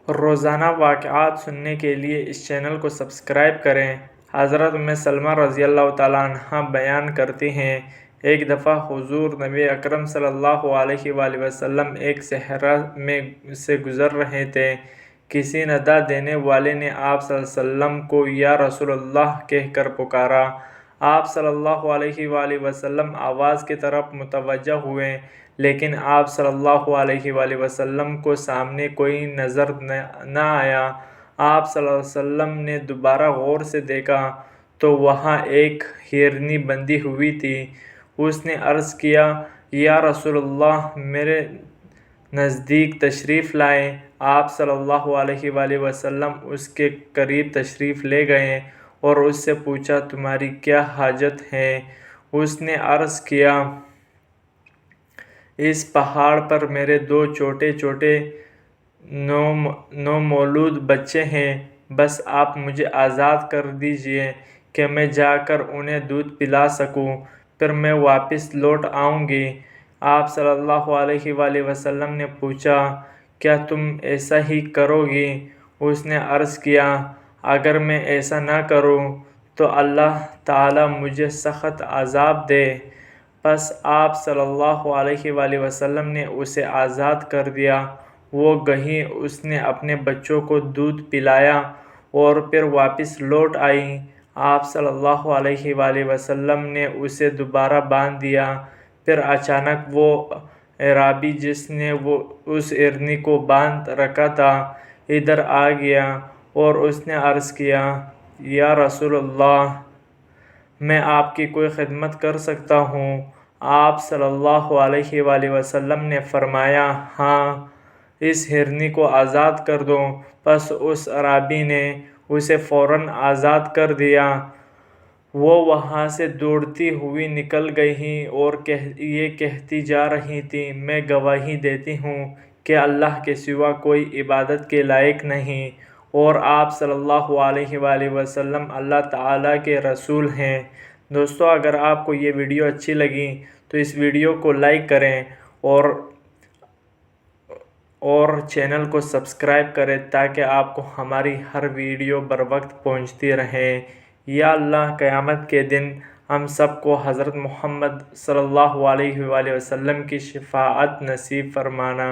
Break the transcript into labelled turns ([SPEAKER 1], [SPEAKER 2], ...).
[SPEAKER 1] روزانہ واقعات سننے کے لیے اس چینل کو سبسکرائب کریں۔ حضرت ام سلمہ رضی اللہ تعالیٰ عنہ بیان کرتی ہیں، ایک دفعہ حضور نبی اکرم صلی اللہ علیہ وآلہ وسلم ایک صحرا میں سے گزر رہے تھے۔ کسی ندا دینے والے نے آپ صلی اللہ علیہ وسلم کو یا رسول اللہ کہہ کر پکارا۔ آپ صلی اللہ علیہ وآلہ وسلم آواز کی طرف متوجہ ہوئے، لیکن آپ صلی اللہ علیہ وآلہ وسلم کو سامنے کوئی نظر نہ آیا۔ آپ صلی اللہ علیہ وسلم نے دوبارہ غور سے دیکھا تو وہاں ایک ہرنی بندھی ہوئی تھی۔ اس نے عرض کیا، یا رسول اللہ، میرے نزدیک تشریف لائیں۔ آپ صلی اللہ علیہ وآلہ وسلم اس کے قریب تشریف لے گئے اور اس سے پوچھا، تمہاری کیا حاجت ہے؟ اس نے عرض کیا، اس پہاڑ پر میرے 2 چھوٹے چھوٹے نومولود بچے ہیں، بس آپ مجھے آزاد کر دیجئے کہ میں جا کر انہیں دودھ پلا سکوں، پھر میں واپس لوٹ آؤں گی۔ آپ صلی اللہ علیہ وآلہ وسلم نے پوچھا، کیا تم ایسا ہی کرو گی؟ اس نے عرض کیا، اگر میں ایسا نہ کروں تو اللہ تعالیٰ مجھے سخت عذاب دے۔ پس آپ صلی اللہ علیہ وآلہ وسلم نے اسے آزاد کر دیا۔ وہ گئی، اس نے اپنے بچوں کو دودھ پلایا اور پھر واپس لوٹ آئی۔ آپ صلی اللہ علیہ وآلہ وسلم نے اسے دوبارہ باندھ دیا۔ پھر اچانک وہ اعرابی جس نے اس ہرنی کو باندھ رکھا تھا ادھر آ گیا اور اس نے عرض کیا، یا رسول اللہ، میں آپ کی کوئی خدمت کر سکتا ہوں؟ آپ صلی اللہ علیہ وآلہ وسلم نے فرمایا، ہاں، اس ہرنی کو آزاد کر دو۔ پس اس اعرابی نے اسے فوراً آزاد کر دیا۔ وہ وہاں سے دوڑتی ہوئی نکل گئیں اور یہ کہتی جا رہی تھیں، میں گواہی دیتی ہوں کہ اللہ کے سوا کوئی عبادت کے لائق نہیں، اور آپ صلی اللہ علیہ وآلہ وسلم اللہ تعالیٰ کے رسول ہیں۔ دوستو، اگر آپ کو یہ ویڈیو اچھی لگی تو اس ویڈیو کو لائک کریں اور چینل کو سبسکرائب کریں تاکہ آپ کو ہماری ہر ویڈیو بر وقت پہنچتی رہے۔ یا اللہ، قیامت کے دن ہم سب کو حضرت محمد صلی اللہ علیہ وآلہ وسلم کی شفاعت نصیب فرمانا۔